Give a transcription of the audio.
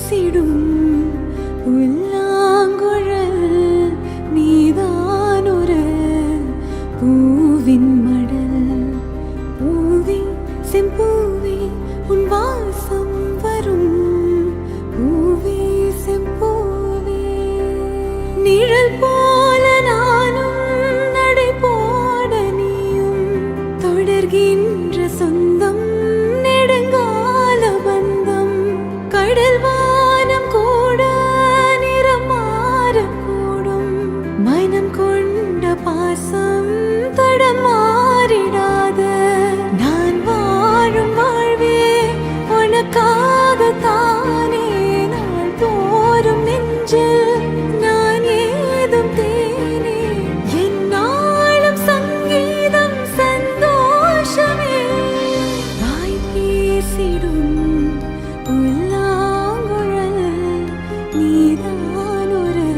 வீசிடும் புல்லாங்குழல் நீதானொரு பூவின் மடல். பூவே செம்பூவே உன் வாசம் வரும் பூவே செம்பூவே. நிழல் போல நானும் நடை போட நீயும் தொடர்கின்ற சொந்தம் நெடுங்கால பந்தம். கடல் வானம் கூட நிறம் மாறக்கூடும் மனம் கொண்ட பாசம் தடம் மாறிடாத. நான் வாழும் வாழ்வே உனக்காகத்தானே நாள் தோறும் நெஞ்சில் நான் ஏதும் தேனே. என்னாலும் சங்கீதம் சந்தோஷமே. வாய் பேசிடும் புல்லாங்குழல் நீதானொரு